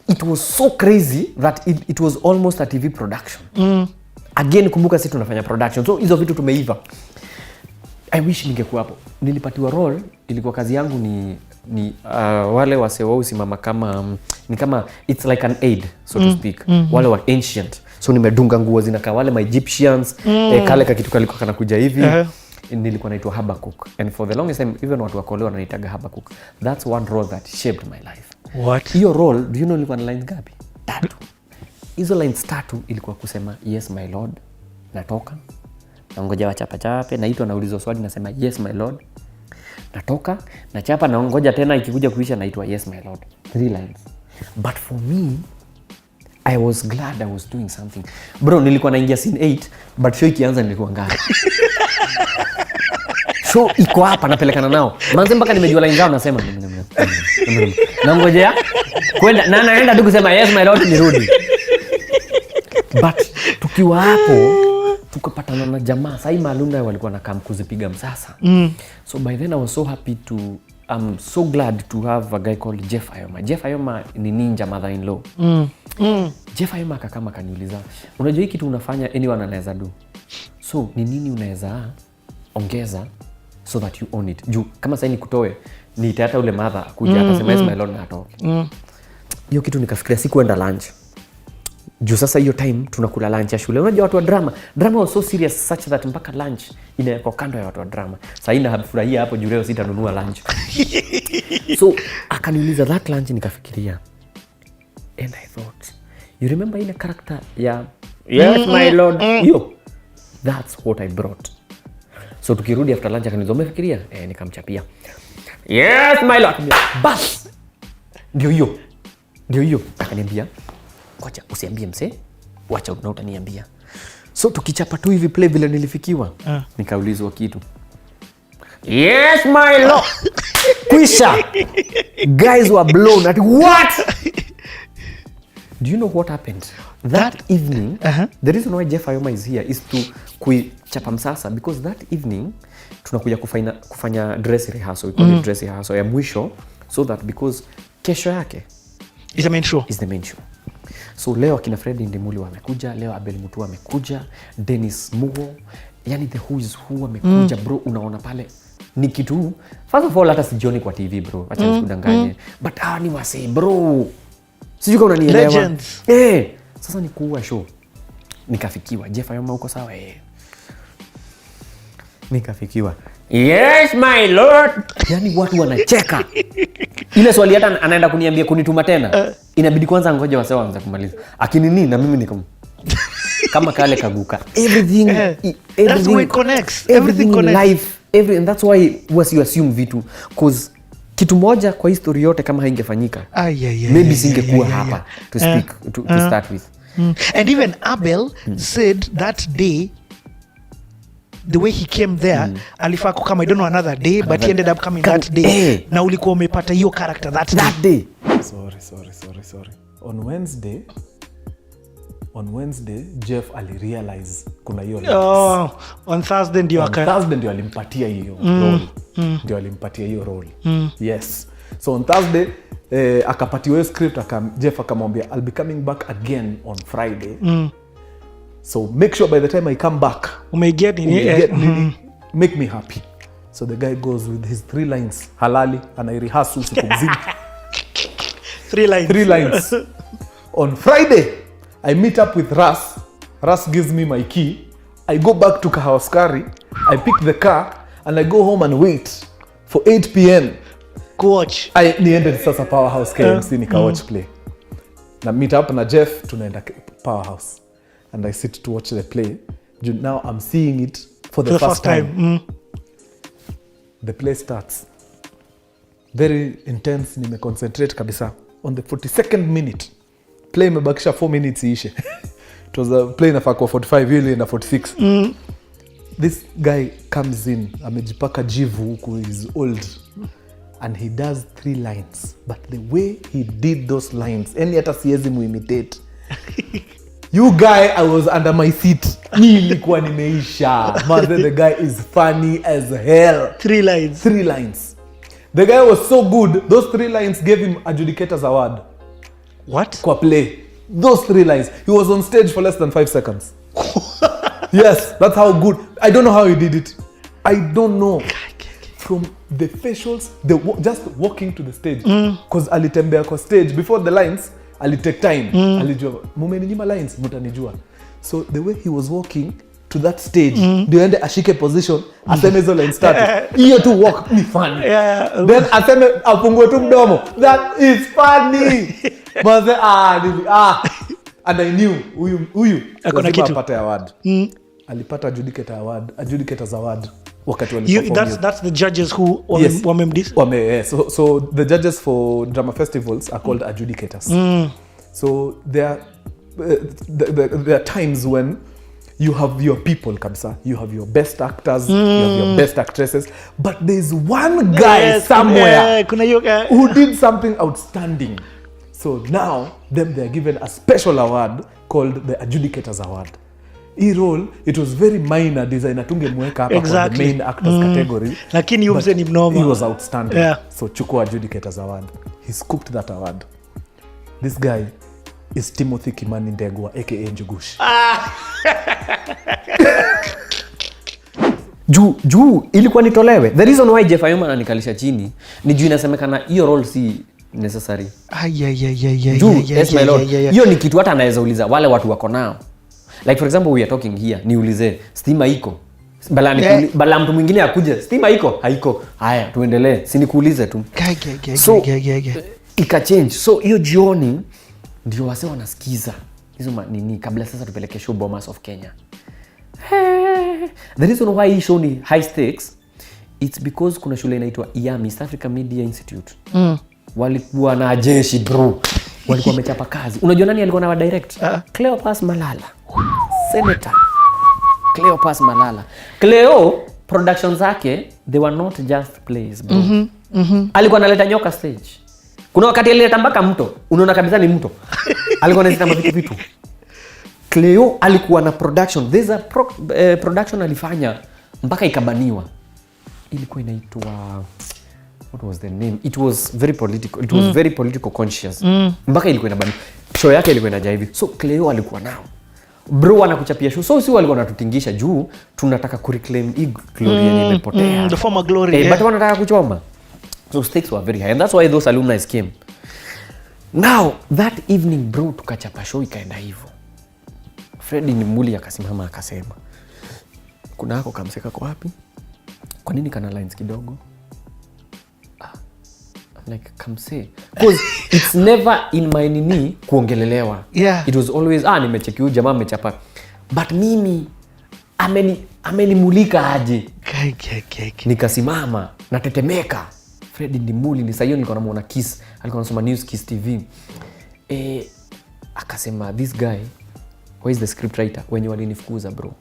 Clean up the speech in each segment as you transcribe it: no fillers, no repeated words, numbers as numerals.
it was so crazy that it was almost a TV production. Again, kumbuka sisi tunafanya production. So hizo vitu tumeiva. I wish ningekuwa hapo. Nilipatiwa role, ilikuwa kazi yangu ni wale wasewao simama kama ni kama it's like an aid, so to speak. Wale wa ancient. So nimedunga nguo zinakaa wale my Egyptians, kale kitu kalikuwa kanakuja hivi. Nilikuwa naitwa Habakkuk, and for the longest time even watu wakolewa wananiitaga Habakkuk. That's one role that shaped my life. What? Hiyo role, do you know ilikuwa na lines gapi? 3. Hizo lines 3 ilikuwa kusema yes my lord, natoka. Naongoja wachapa chape, naitwa naulizwa swali nasema yes my lord. Natoka, nachapa naongoja tena ikikuja kuisha naitwa yes my lord. 3 lines. But for me, I was glad I was doing something. Bro, nilikuwa naingia scene 8, but show ikianza nilikuwa ngara. Show iko hapa napelekana nao. Manze mpaka nimejua line zao nasema. Naongojea kwenda na naenda tu kusema yes my lord nirudi. But tukiwa hapo tukapatana na jamaa. Sasa maalunda walikuwa na kam kuzipiga msasa. So by then I was so happy I'm so glad to have a guy called Jeff Ayoma. Jeff Ayoma ni ninja mother-in-law. Jeff Ayoma akakama kaniuliza, unajua hiki kitu unafanya anyone anaweza do. So ni nini unaweza ongeza so that you own it. Juu kama sasa ni kutoe ni hata ule mother kuja akasema yes my lord na atoke. Hiyo kitu nikafikiria sikuenda lunch. Juu sasa hiyo time tunakula lunch ya shule. Unajua watu wa drama was so serious such that mpaka lunch inawekwa kando ya watu wa drama. Sasa inafurahia hapo juu leo sitanunua lunch. So akaniuliza that lunch nikafikiria. And I thought, you remember ile character ya yes my lord? Yo, that's what I brought. So tukirudi after lunch akaniuliza umefikiria? Nikamchapia. Yes my lord. Bas. Ndio hiyo. Akaniambia, "Ngoja usiambie mse, wacha utaniambia." So tukichapa tu hivi play vile nilifikiwa. Nikaulizwa kitu. Yes my lord. Kwisha. Guys were blown at what? Do you know what happened? That evening, the reason why Jeff Ayoma is here is to kuichapa msasa, because that evening tunakuja kufanya dress rehearsal, dress rehearsal ya mwisho, so that because kesho yake is the main show. So leo akina Fred Ndimuli wamekuja, leo Abel Mutua wamekuja, Dennis Mugo, yani the who is who wamekuja. Bro, unaona pale ni kitu first of all hata sijioni kwa TV bro, acha nisikudanganye. But ni wase bro, sijui kama unanielewa. Legends. Sasa ni kuua show. Nikafikiwa, Jeff Ayoma uko sawa? Nikafikiwa. Yes my lord. Yani watu wanacheka. Ile swali hata anaenda kuniambia kunituma tena. Inabidi kwanza ngoja wasee waanze kumaliza. Akinini na mimi kama kale kaguka. Everything that's the way it connects. Everything in life, and that's why was you assume vitu, cause kitu moja kwa history yote kama haingefanyika maybe singekuwa hapa to speak to start with. And even Abel said that day, the way he came there, alifaa kukama, I don't know another day, but he ended up coming that day. Na ulikuwa umepata hiyo character that day. Sorry. On Wednesday Jeff alirealize kuna hiyo on Thursday ndio alimpatia hiyo role. Yes. So on Thursday akapatiwa script, Jeff akamwambia I'll be coming back again on Friday. So make sure by the time I come back make me happy. So the guy goes with his 3 lines halali, anairehearse usiku mzima. 3 lines. On Friday I meet up with Russ gives me my key. I go back to Kahawaskari, I pick the car and I go home and wait for 8 p.m. Coach. Niende sasa Powerhouse KMC nika watch play. Na meet up na Jeff, tunaenda Powerhouse and I sit to watch the play. Now I'm seeing it for the first time. The play starts. Very intense, nime-concentrate kabisa. On the 42nd minute, play imebakisha 4 minutes iishe. It was a play inafaa kwa 45, really na 46. This guy comes in, amejipaka jivu huku, is old. And he does 3 lines. But the way he did those lines, any hata siwezi muimitate. You guy, I was under my seat. Nilikuwa nimeisha. The guy is funny as hell. 3 lines. 3 lines. The guy was so good. Those 3 lines gave him adjudicators award. What? Kwa play. Those 3 lines. He was on stage for less than 5 seconds. Yes, that's how good. I don't know how he did it. I don't know. From the facials, just walking to the stage. Because alitembea kwa stage before the lines, alitake time. Alijua, mumeninyima lines, mutanijua. So the way he was walking to that stage, ndio ende ashike position, aseme hizo lines start. Hiyo tu walk ni funny. Then aseme apungue tu mdomo. That is funny. Maze and I knew huyu akona kitu apate award. Alipata adjudicators award wakati waliperform. That's the judges who wamemdis. So the judges for drama festivals are called adjudicators. So there are times when you have your people kabisa, you have your best actors, you have your best actresses, but there's one guy somewhere who did something outstanding. So now they're given a special award called the Adjudicators Award. Hii role, it was very minor, designer tungemweka hapa for the main actors category. Lakini yumse ni mnoma. He was outstanding. Yeah. So chukua Adjudicators Award. He scooped that award. This guy is Timothy Kimani Ndegwa, aka Njugush. Juu ilikuwa nitolewe. The reason why Jeff Ayoma ananikalisha chini ni juu inasemekana hiyo role si necessary. Yes my lord. Hiyo ni kitu hata anaweza uliza wale watu wako nao. Like for example we are talking here, niulize stima iko. Bala mtu mwingine akuje, stima iko? Haiko. Haya, tuendelee. Si nikuulize tu. So ika change. So hiyo jioni ndio wase wanasikiza hizo nini kabla sasa tupeleke show Bomas of Kenya. The reason why hii show ni high stakes, it's because kuna shule inaitwa IAM, East Africa Media Institute. Walikuwa na jeshi bro. Walikuwa wamechapa kazi. Unajua nani alikuwa na direct? Cleopas Malala. Senator Cleopas Malala. Cleo production zake they were not just plays bro. Alikuwa analeta nyoka stage. Kuna wakati alileta mpaka mto. Unaona kabisa ni mto. Alikuwa analeta vitu. Cleo alikuwa na production. There's a production alifanya mpaka ikabaniwa. Ilikuwa inaitwa what was the name? It was very political. It was very political conscious. Mpaka ilikuwa inabaniwa. Show yake ilikuwa inaja hivi. So Cleo alikuwa nao. Bro anakuchapia show. So si walikuwa wanatutingisha juu tunataka kureclaim hii glory yenye imepotea. The former glory. But wanataka kuchoma. So stakes were very high and that's why those alumni came. Now that evening bro tukachapa show ikaenda hivyo. Freddy Nimbuli akasimama akasema, kuna hako kamseka kwa wapi? Kwa nini kana lines kidogo? Like kamse. Because it's never in my nini kuongelelewa. Yeah. It was always nimecheki huyu jamaa amechapa. But mimi amenimulika aje. Nikasimama natetemeka. Freddy Nimbuli ni sayo nilikuwa namuona Kiss, alikuwa anasoma News Kiss TV. Akasema this guy, who is the script writer? Wenye walinifukuza bro.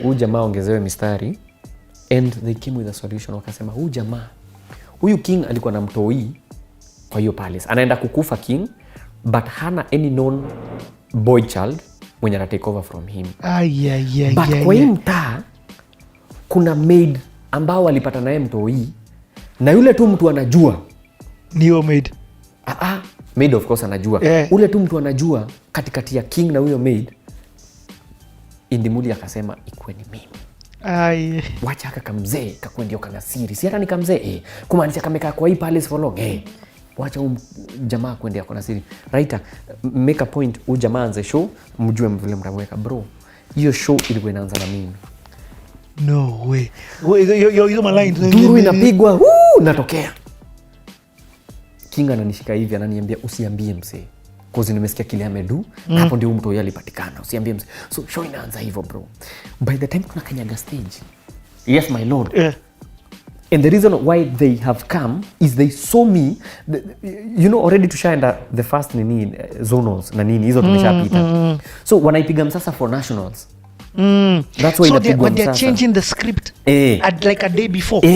Huyu jamaa ongezewe mistari and they came with a solution. Wakasema huyu jamaa, huyu king alikuwa na mtoi kwa hiyo palace. Anaenda kukufa king but hana any known boy child mwenye ana take over from him. But kwa hii mtaa kuna maid ambao walipata naye mtoi na yule tu mtu anajua ni huyo maid. Maid of course anajua. Ule tu mtu anajua katikati ya king na huyo maid. Indimuli akasema ikwe ni mimi. Wacha haka kamzee kakwe ndio kana siri. Si hata ni kamzee kumaanisha kamekaa kwa hii palace for long. Wacha jamaa kwenda kwa siri. Writer make a point jamaa anze show mjue vile mtamweka bro. Hiyo show ilikuwa inaanza na mimi. No way. Hizo malines duru inapigwa natokea. King ananishika hivi ananiambia usiambie msee. Cause nimesikia kile amedu, hapo ndio mtu yeye alipatikana. Usiambie msee. So show inaanza hivyo bro. By the time tunakanyaga stage. Yes my lord. And the reason why they have come is they saw me, you know already tushaenda the first nini zonals na nini hizo tumeshapita. So wanaipiga msasa for nationals. That's why so they're changing the script like a day before.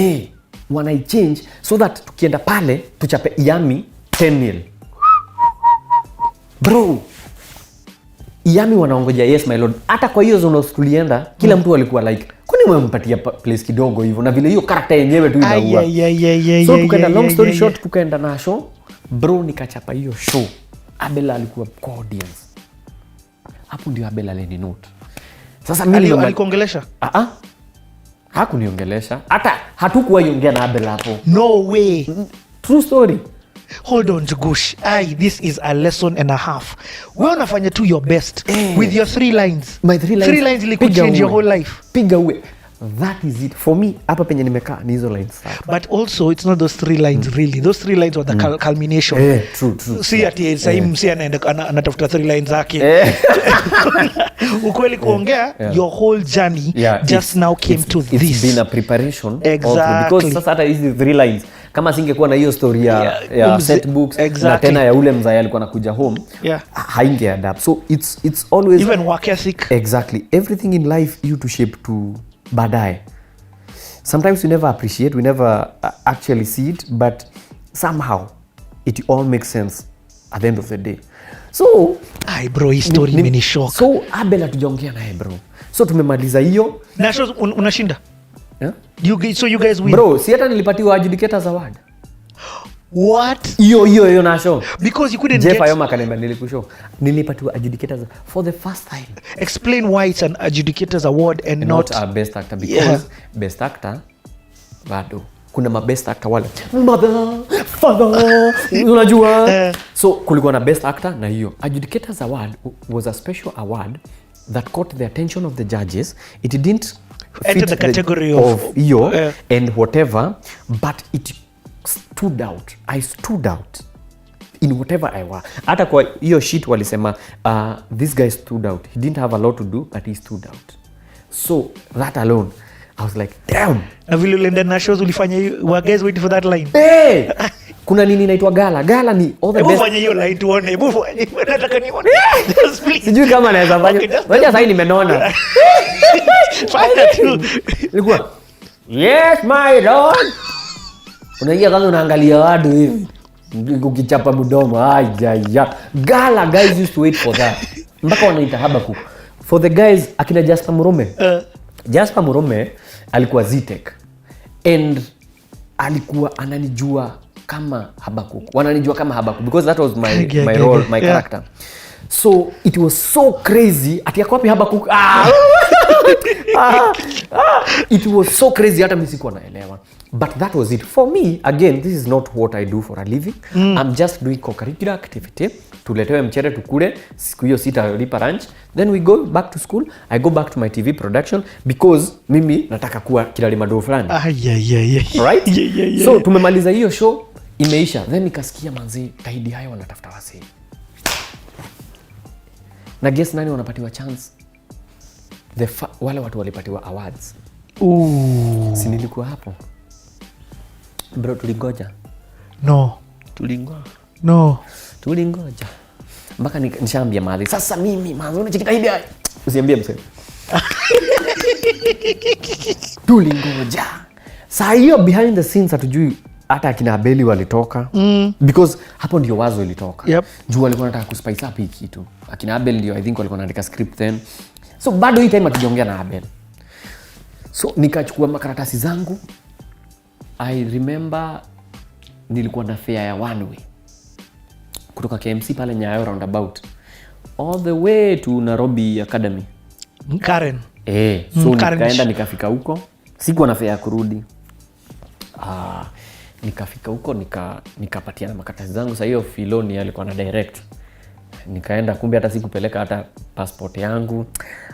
When I change so that tukienda pale tuchape Yami 10-0. Bro. Yami wanaongoja yes my lord. Hata kwa hiyo zone tulienda kila mtu alikuwa like kwani umempatia place kidogo hivyo na vile hiyo character yenyewe tu inaua. So tukaenda long story short tukaenda na show. Bro nikachapa hiyo show. Abel alikuwa kwa audience. Hapo ndio Abel alininote. Sasa mimi alikuongelesha? Hakuniongelesha. Hata hatukuwa iongea na Abel hapo. No way. True story. Hold on Njugush. This is a lesson and a half. Wewe unafanya tu your best with your 3 lines. My 3 lines. 3 lines ilikuwa change your whole life. Piga uwe. That is it. For me, hapa penye nimekaa ni hizo lines. But also it's not those 3 lines really. Those 3 lines were the culmination. True. Si ati same si anatafuta 3 lines zake. Ukweli kuongea your whole journey just now came to this. It's been a preparation. Exactly. Because sasa hata hizi 3 lines kama singekuwa na hiyo story ya set books na tena ya ule mzee alikuwa anakuja home haingeadapt. So it's always even work ethic. Exactly. Everything in life you to shape to baadaye. Sometimes we never appreciate, we never actually see it, but somehow it all makes sense at the end of the day. So bro, hii story imenishock. So Abel hatujaongea naye bro. So tumemaliza hiyo. Na show unashinda? So you guys win. Bro, si hata nilipatiwa adjudicators award. What? Hiyo na show. Because you couldn't Jeff Ayoma kanema nilikushow. Nilipatiwa adjudicators for the first time. Explain why it's an adjudicators award and not a best actor, because best actor bado kuna mabest actor wale mother father unajua. So kulikuwa na best actor na hiyo adjudicators award was a special award that caught the attention of the judges. It didn't enter the category of hiyo and whatever, but it stood out. I stood out in whatever I was. Hata kwa hiyo sheet walisema this guy stood out. He didn't have a lot to do but he stood out. So that alone I was like damn. Na vile ulienda na shows ulifanya hiyo, were guys waiting for that line? Kuna nini inaitwa gala ni all the best. Fanya hiyo line tuone. Nataka nione. Sijui kama naweza fanya. Ngoja sasa nimenona. Fanya tu. Ilikuwa yes my lord. Unaingia kama unaangalia watu hivi. Ukichapa mdomo. Gala guys used to wait for that. Mpaka wanaita Habaku. For the guys akina Jasper Murume. Jasper Murume alikuwa Zitek. And alikuwa ananijua kama Habaku. Wananijua kama Habaku because that was my role, my character. So it was so crazy. Ati yako wapi Habaku? It was so crazy hata mimi sikuwa naelewa. But that was it. For me, again, this is not what I do for a living. I'm just doing co-curricular activity. Tuletewe mchere tukule, siku hiyo sitalipa lunch. Then we go back to school. I go back to my TV production because mimi nataka kuwa Kilali Mado fulani. Right? So tumemaliza hiyo show, imeisha. Then nikasikia manzi, Tahidi hayo wanatafuta wasee. Na guess nani wanapatiwa chance? Wale watu walipatiwa awards. Si nilikuwa hapo. Bro, tulingoja. Tulingoja. Mpaka nishaambia madhi. Sasa mimi manzo unachikita hivi. Usiambie msee. Tulingoja. Saa hiyo behind the scenes hatujui hata akina Abeli walitoka. Because hapo ndio wazo ilitoka. Juu walikuwa wanataka kuspice up hii kitu. Akina Abel ndio I think walikuwa wanaandika script then. So bado hii time hatujaongea na Abel. So nikachukua makaratasi zangu. I remember nilikuwa na fare ya one way kutoka KMC pale Nyayo roundabout all the way to Nairobi Academy. Karen. So nikaenda nikafika huko. Sikuwa na fare ya kurudi. Nikafika huko nikapatiana makaratasi zangu. Sasa hiyo Filoni alikuwa na direct. Nikaenda kumbe hata sikupeleka hata passport yangu.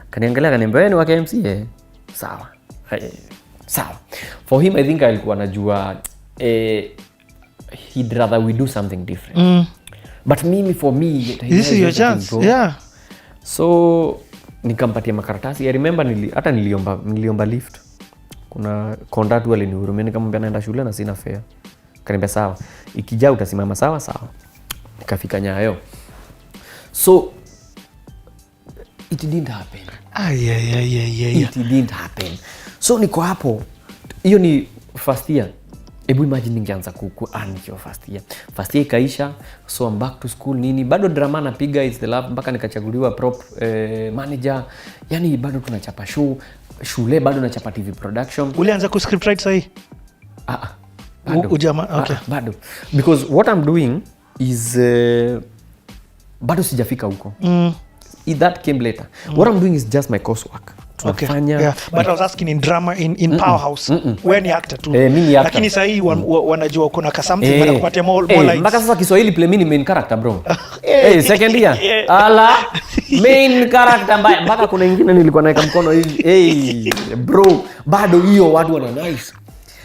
Kaniangalia kaniambia ni wa KMC sawa. Sawa. For him I think alikuwa anajua he'd rather we do something different. But mimi for me this is your chance. So nikampatia makaratasi. I remember hata niliomba lift. Kuna conduct wale nihurumia nikamwambia naenda shule na sina fare. Kaniambia sawa. Ikija utasimama sawa. Nikafika Nyayo. So it didn't happen. It didn't happen. So niko hapo. Hiyo ni first year. Ebu imagine ningeanza nikiwa first year. First year ikaisha, so I'm back to school nini. Bado drama napiga is the love mpaka nikachaguliwa prop manager. Yani bado tunachapa show, shule bado nachapa TV production. Ulianza ku script write sahi? Bado. Okay. Bado. Because what I'm doing is bado sijafika huko. That came later. What I'm doing is just my coursework. Okay. Yeah. But I was asking in drama in Powerhouse. Wewe ni actor tu. Lakini sasa hii wanajua kuna ka something wanakupatia more lines. Mpaka sasa Kiswahili play mimi ni main character bro. Second year. Ala main character mbaya. Mpaka kuna nyingine nilikuwa naeka mkono hivi. Bro, bado hiyo watu wana nice.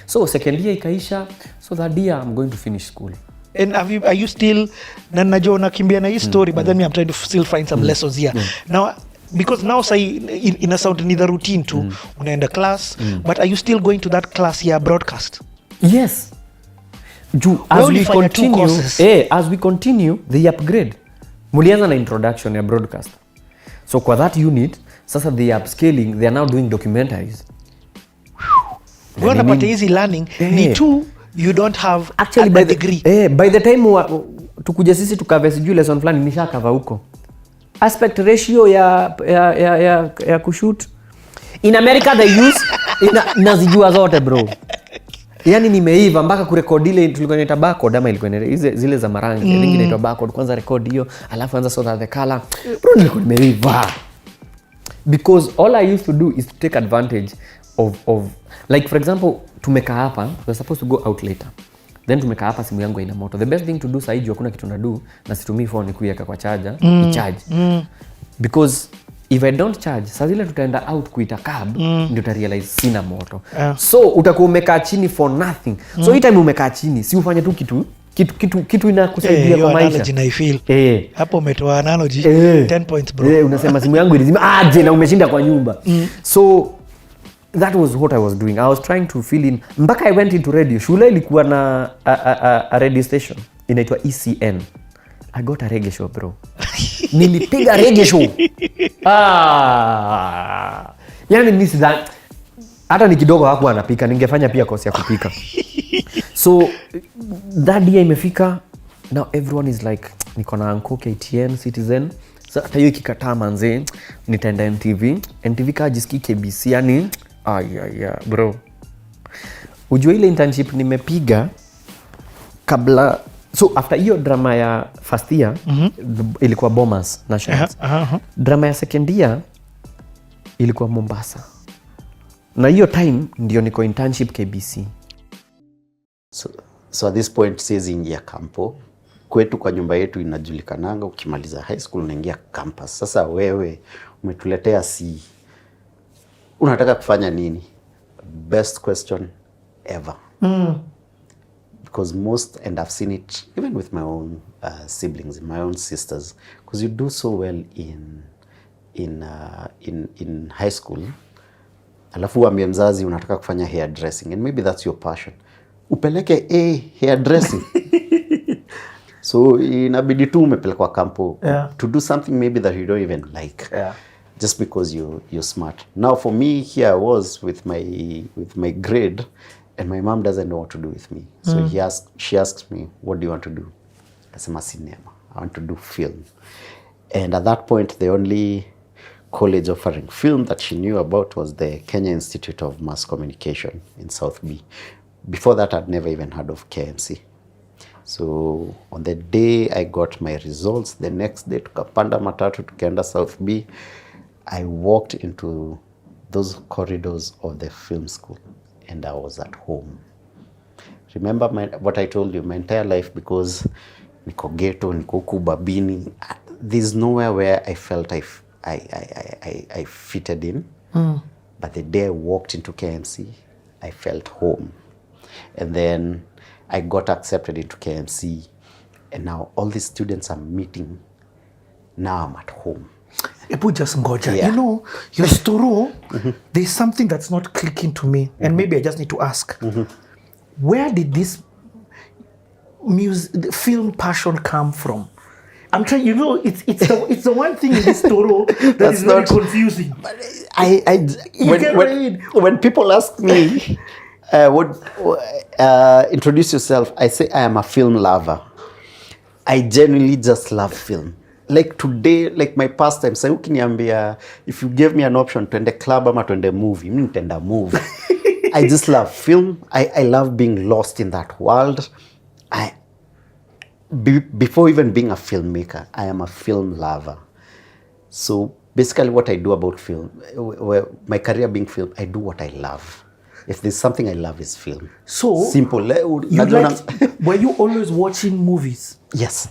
So second year ikaisha. So that year I'm going to finish school. And are you still najua unakimbia na hii story but then I'm trying to still find some lessons here. Now because now say in a sound ni the routine too. Unaenda class but are you still going to that class here broadcast? Yes. As we continue the upgrade. Mulianza na introduction ya broadcast. So kwa that unit sasa they are upscaling, they are now doing documentaries. Wewe unapata easy learning ni tu you don't have actually by degree. By the time tukuja sisi tukave sijui lesson fulani nishakava huko. Aspect ratio ya kushoot in America they use nazijua zote bro. Yani nimeiva mpaka kurekodi ile tulikuwa inaita barcode ama ilikuwa zile za marangi nyingine inaitwa barcode, kwanza record hiyo alafu anza sort the color bro, nilikuwa nimeiva because all I used to do is to take advantage of like for example tumekaa hapa, we're supposed to go out later, then tumekaa hapa, simu yangu ina moto. The best thing to do sasa hivi hakuna kitu na do na situmii phone kuiweka kwa charger i-charge because if I don't charge sasa zile tutaenda out kuita cab ndio uta realize sina moto. So utakuwa umekaa chini for nothing. So hii time umekaa chini si ufanye tu kitu inakusaidia kwa maisha. Analogy na I feel. Hapo umetoa analogy 10 points bro. Unasema simu yangu ilizima aje na umeshinda kwa nyumba. So that was what I was doing. I was trying to fill in. Mpaka I went into radio. Shule ilikuwa na a radio station inaitwa ECN. I got a reggae show bro. Nilipiga reggae show. Yani mimi sidhani hata ni kidogo hakuwa anapika, ningefanya pia course ya kupika. So that day imefika, now everyone is like niko na Anko KTN Citizen. So hata hiyo ikikataa manze nitaenda NTV kajiski KBC yani bro. Ujue ile internship nimepiga kabla. So after hiyo drama ya first year ilikuwa Bomas Nationals. Drama ya second year ilikuwa Mombasa. Na hiyo time ndio niko internship KBC. So at this point siwezi ingia kampo. Kwetu kwa nyumba yetu inajulikananga ukimaliza high school unaingia campus. Sasa wewe umetuletea unataka kufanya nini? Best question ever. Because most, and I've seen it even with my own siblings, my own sisters, because you do so well in high school. Alafu uambie mzazi unataka kufanya hairdressing and maybe that's your passion. Upeleke hairdressing. So inabidi tu umepelekwa kampo to do something maybe that you don't even like. Just because you're smart. Now for me here I was with my grade and my mom doesn't know what to do with me. So she asks me, what do you want to do? I said, cinema. I want to do film. And at that point the only college offering film that she knew about was the Kenya Institute of Mass Communication in South B. Before that I'd never even heard of KMC. So on the day I got my results, the next day tukapanda matatu tukaenda South B. I walked into those corridors of the film school and I was at home. Remember what I told you, my entire life, because niko ghetto, niko huku Babini, there's nowhere where I felt I fitted in. But the day I walked into KMC, I felt home. And then I got accepted into KMC and now all these students I'm meeting, now I'm at home. Ebu just ngoja. You know, your story, there's something that's not clicking to me and maybe I just need to ask. Where did this film passion come from? I'm trying, you know, it's the one thing in this story that is very confusing. When people ask me, Introduce yourself. I say I am a film lover. I genuinely just love film. Like today, like my pastime, say ukiniambia, if you gave me an option twende club ama twende movie, mimi nitenda movie. I just love film. I love being lost in that world. Before even being a filmmaker, I am a film lover. So basically what I do about film, my career being film, I do what I love. If there's something I love is film. So simple. Were you always watching movies? Yes.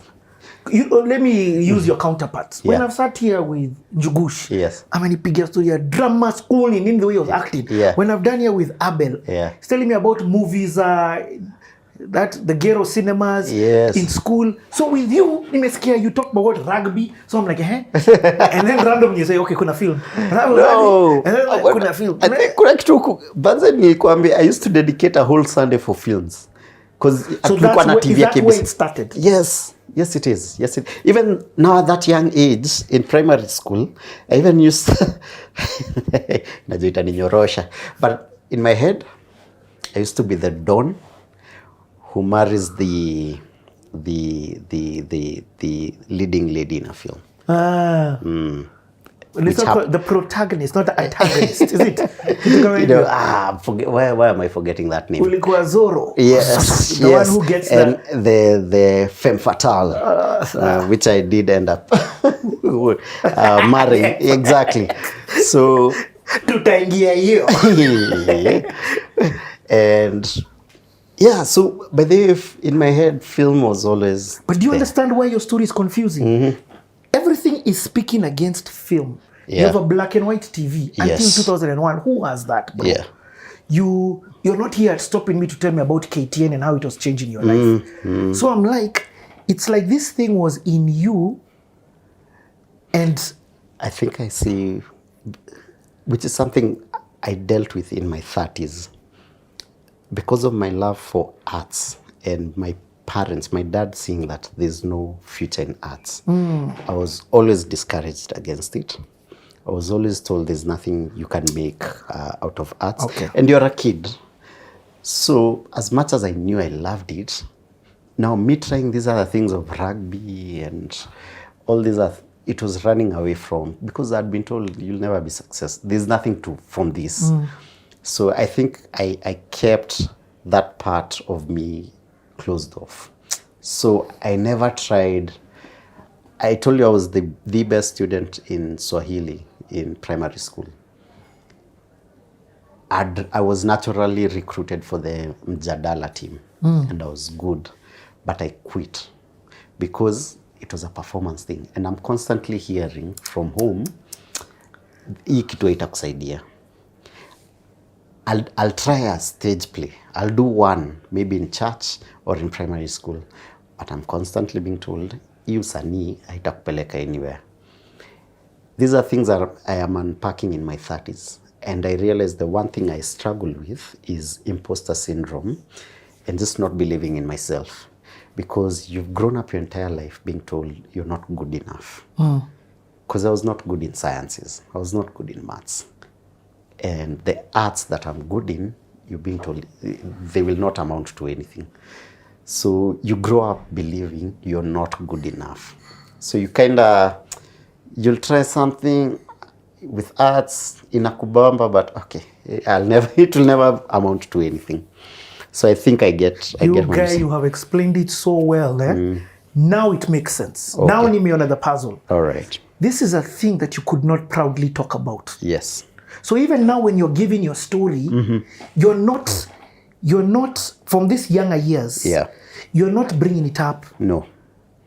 Let me use your counterparts. When I've sat here with Njugush, yes, amenipigia story ya drama school in the way of acting. When I've done here with Abel, he's telling me about movies, that the ghetto cinemas in school. So with you, nimesikia you talk about rugby. So I'm like, and then randomly you say, okay, kuna film. No. And then like, kuna film. I think I used to dedicate a whole Sunday for films. Because so is that where it started? Yes, it is. Yes, it. Even now at that young age in primary school, I even used najuita ninyorosha. But in my head, I used to be the Don who marries the leading lady in a film. The protagonist, not the antagonist, is it? Why am I forgetting that name? Ulikuwa Zorro. Yes, the one who gets the femme fatale, which I did end up marrying. Exactly. So tutaingia hiyo. And so by the way, in my head, film was always. But do you understand why your story is confusing? Everything is speaking against film. You have a black and white TV until 2001. Who was that, bro? You're not here stopping me to tell me about KTN and how it was changing your life. So I'm like, it's like this thing was in you, and I think I see, which is something I dealt with in my 30s. Because of my love for arts and my parents, my dad seeing that there's no future in arts, I was always discouraged against it. I was always told there's nothing you can make out of arts. And you're a kid. So as much as I knew I loved it, now me trying these other things of rugby and all these other, it was running away from, because I'd been told you'll never be successful. There's nothing from this. So I think I kept that part of me closed off. So I never tried. I told you I was the best student in Swahili in primary school. I was naturally recruited for the Mjadala team, and I was good, but I quit because it was a performance thing, and I'm constantly hearing from home, hii kitu haitakusaidia. I'll try a stage play. I'll do one, maybe in church or in primary school. But I'm constantly being told, hii usanii haitakupeleka anywhere. These are things that I am unpacking in my 30s. And I realized the one thing I struggle with is imposter syndrome and just not believing in myself. Because you've grown up your entire life being told you're not good enough. Because I was not good in sciences. I was not good in maths. And the arts that I'm good in, you're being told they will not amount to anything. So you grow up believing you're not good enough. So you you'll try something with arts in Akubamba, but okay, it will never amount to anything. So I think I get you have explained it so well. Now it makes sense. Okay. Now nimeona the puzzle. All right. This is a thing that you could not proudly talk about. Yes. So even now when you're giving your story, you're not from these younger years. You're not bringing it up. No.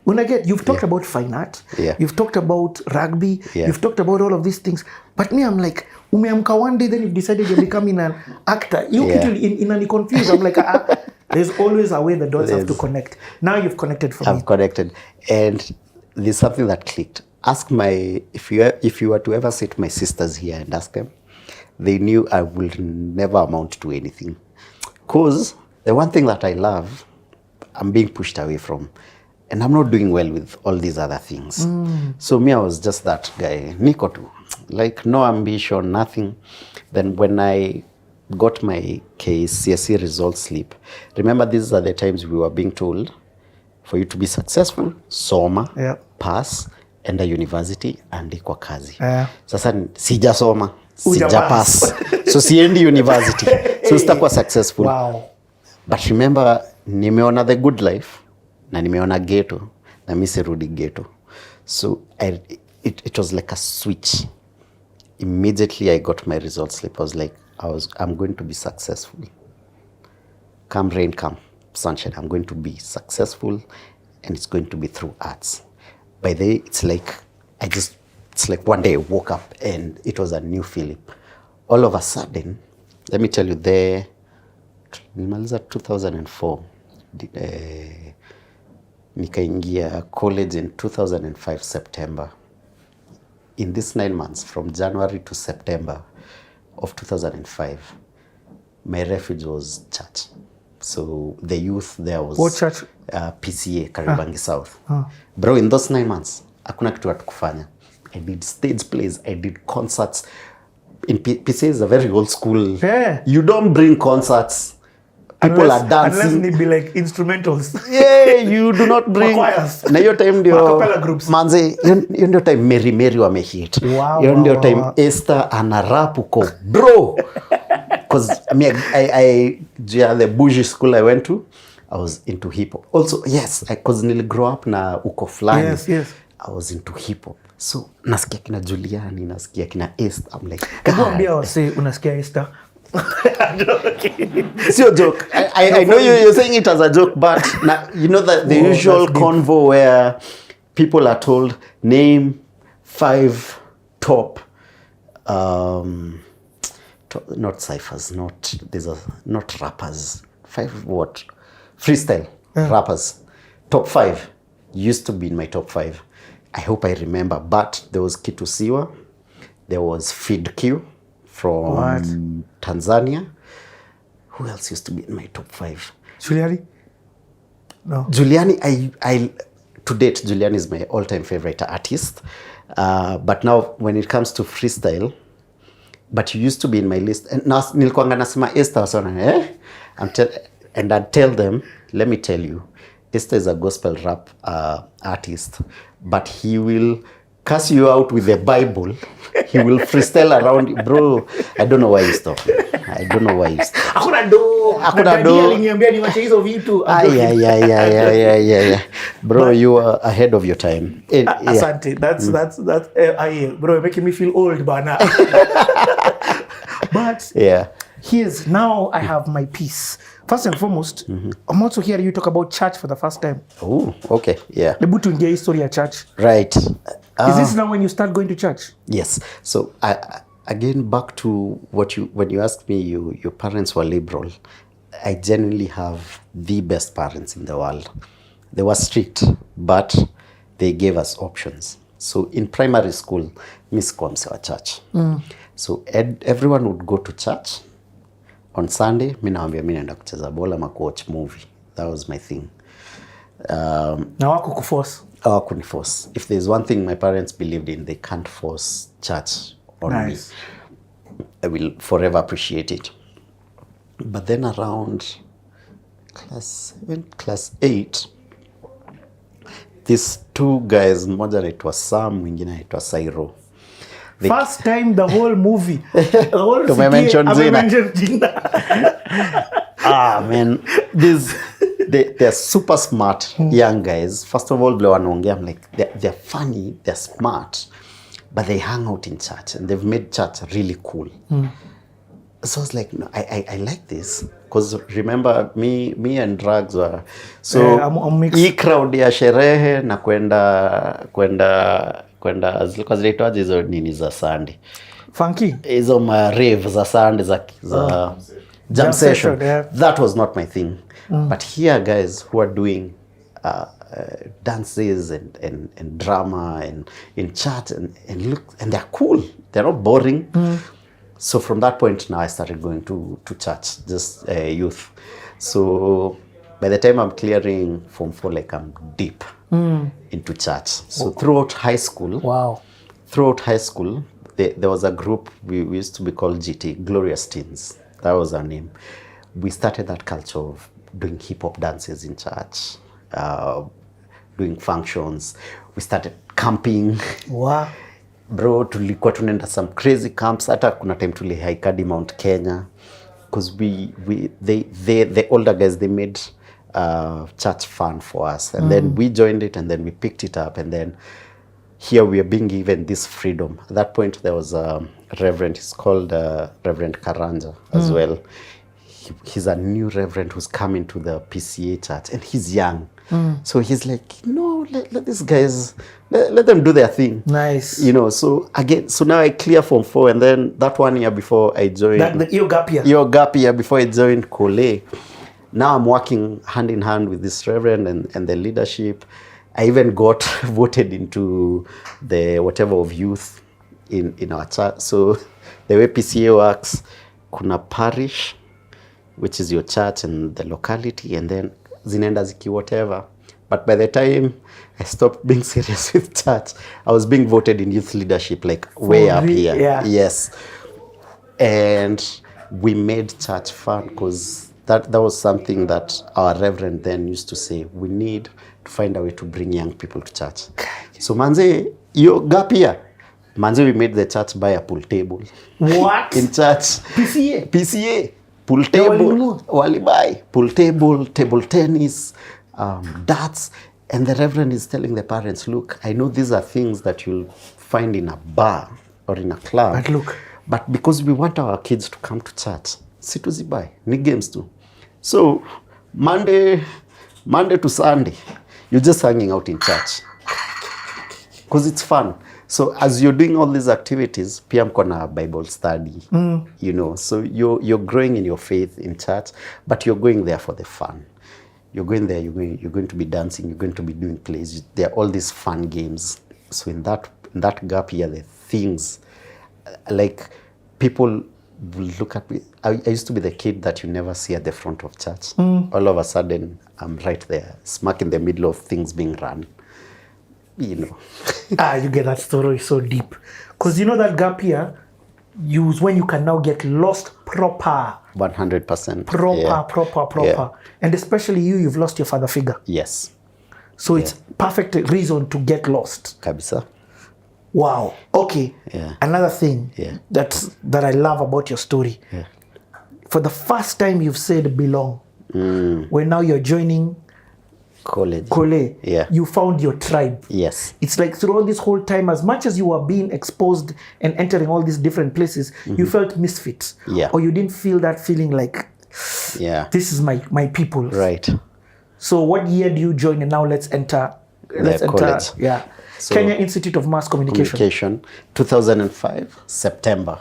You've talked about fine art. You've talked about rugby. Yeah. You've talked about all of these things. But me, I'm like, umeamka one day, then you've decided you're becoming an actor. In confused. I'm like, there's always a way the dots have to connect. Now you've connected for me. I've connected. And there's something that clicked. If you were to ever sit my sisters here and ask them, they knew I will never amount to anything. Because the one thing that I love, I'm being pushed away from. And I'm not doing well with all these other things. So me, I was just that guy. Niko tu. Like no ambition, nothing. Then when I got my KCSE result slip, remember these are the times we were being told for you to be successful, soma, Yeah. pass, enda university, andikwa kazi. Sasa sijasoma, Hujapass. sijapass. So siendi university. So sitakuwa successful. Wow. But remember, nimeona the good life na nimeona ghetto na mimi sirudi ghetto. So it was like a switch. Immediately I got my result slip. I was like, I'm going to be successful. Come rain, come sunshine, I'm going to be successful, and it's going to be through arts. By the way, it's like one day I woke up and it was a new feeling. All of a sudden, let me tell you, nilimaliza 2004, nikaingia college in 2005 September. In these 9 months, from January to September of 2005, my refuge was church. So the youth there was... What church? PCA, Karibangi South. Bro, in those 9 months, hakuna kitu hatukufanya. I did stage plays, I did concerts. In PCA is a very old school. Yeah. You don't bring concerts. People are dancing. Unless they be like instrumentals. Yeah, you do not bring. Choirs. Na hiyo time ndio Acapella groups. manze, hiyo ndio time Mary wamehit. Hiyo ndio time Esther ana rap uko bro. Cause I mean, I the bougie school I went to, I was into hip hop. Also, yes, cause nili grow up na uko flani. Yes. I was into hip hop. So nasikia kina Juliani, nasikia kina Esther. I'm like, hebu ambia wase unasikia Esther. It's your joke. I know you're saying it as a joke, but you know that the usual convo where people are told name 5 top, not ciphers, not rappers. 5 what? Freestyle rappers. Top 5 used to be in my top 5. I hope I remember, but there was Kitu Siwa, there was Feed Q from Tanzania. Who else used to be in my top 5? Juliani? No. Juliani, I to date, Juliani is my all-time favorite artist. But now, when it comes to freestyle, but you used to be in my list. And now, nilikuanga nasema Esther wasona, and I'd tell them, let me tell you, Esther is a gospel rap artist, but he will curse you out with the Bible. He will freestyle around, bro. I don't know why you stop. Hakuna do. Aliniambia niwache hizo vitu. Yeah. Bro, you are ahead of your time. Asante. That's bro, you're making me feel old, bana. But here's now I have my piece. First and foremost, I'm also hearing you talk about church for the first time. Oh, okay, yeah. Nebu tuingie history ya church. Right. Is this now when you start going to church? Yes. So again, back to when you asked me, your parents were liberal. I genuinely have the best parents in the world. They were strict, but they gave us options. So in primary school, Miss Kwamse wa church. So everyone would go to church. On Sunday, mi naambia mi naenda kucheza bola ama watch movie. That was my thing. Na wako kuforce? Hawakuniforce. If there's one thing my parents believed in, they can't force church on me. I will forever appreciate it. But then around class 7, class 8, these 2 guys, mmoja anaitwa Sam, mwingine anaitwa Sairo. First time the whole movie. The whole city mentioned Jina. Man. They're super smart young guys. First of all, I'm like, they're funny, they're smart, but they hang out in church and they've made church really cool. So I was like, no, I like this. Because remember, me and drugs were... So, hii crowd ya sherehe na kwenda zilikuwa zinaitwaje hizo nini za Sunday. Funky? Hizo rave za Sunday za jam session. That was not my thing. But here guys who are doing dances and drama and in chat and they're cool. They're not boring. So from that point now I started going to church, just youth. So by the time I'm clearing Form 4, like I'm deep into church. So throughout high school, there was a group we used to be called GT, Glorious Teens. That was our name. We started that culture of doing hip hop dances in church, doing functions. We started camping. Wow. Bro, tulikuwa tunaenda some crazy camps. Hata kuna time tulihike Mount Kenya, because the older guys, they made church fun for us, and then we joined it, and then we picked it up, and then here we are being given this freedom. At that point, there was a reverend. He's called Reverend Karanja as well. He's a new reverend who's coming to the PCA church, and he's young. So he's like, no, let these guys, let them do their thing. Nice. You know, so again, so now I clear Form 4, and then that 1 year before I joined. Your gap year. Your gap year before I joined Kole. Now I'm working hand in hand with this reverend and the leadership. I even got voted into the whatever of youth in our church. So the way PCA works, kuna parish, which is your church and the locality, and then zinaenda ziki whatever. But by the time I stopped being serious with church, I was being voted in youth leadership, like way up here. Yeah. Yes. And we made church fun, because that was something that our reverend then used to say, we need to find a way to bring young people to church. So manze, yo gap year, manze, we made the church buy a pool table. What? In church. PCA. Pool Yeah, table, walibai, pool table, table tennis, darts. And the reverend is telling the parents, look, I know these are things that you'll find in a bar or in a club. But look. But because we want our kids to come to church, situzibai, ni games too. So Monday to Sunday, you're just hanging out in church. Because it's fun. So as you're doing all these activities, pia mko na Bible study, you know, so you're growing in your faith in church, but you're going there for the fun. You're going there, you're going to be dancing, you're going to be doing plays. There are all these fun games. So in that gap year, the things, like people will look at me. I used to be the kid that you never see at the front of church. All of a sudden, I'm right there, smack in the middle of things being run. You know. You get that story so deep. Because you know that gap year, when you can now get lost proper. 100%. Proper. Yeah. And especially you've lost your father figure. Yes. So it's perfect reason to get lost. Kabisa. Wow. Okay. Yeah. Another thing that I love about your story. Yeah. For the first time you've said belong. When now you're joining Kole. Yeah. You found your tribe. Yes. It's like throughout this whole time, as much as you were being exposed and entering all these different places, you felt misfit. Yeah. Or you didn't feel that feeling like, this is my people. Right. So what year do you join, and now let's enter college. Yeah. So, Kenya Institute of Mass Communication. 2005, September.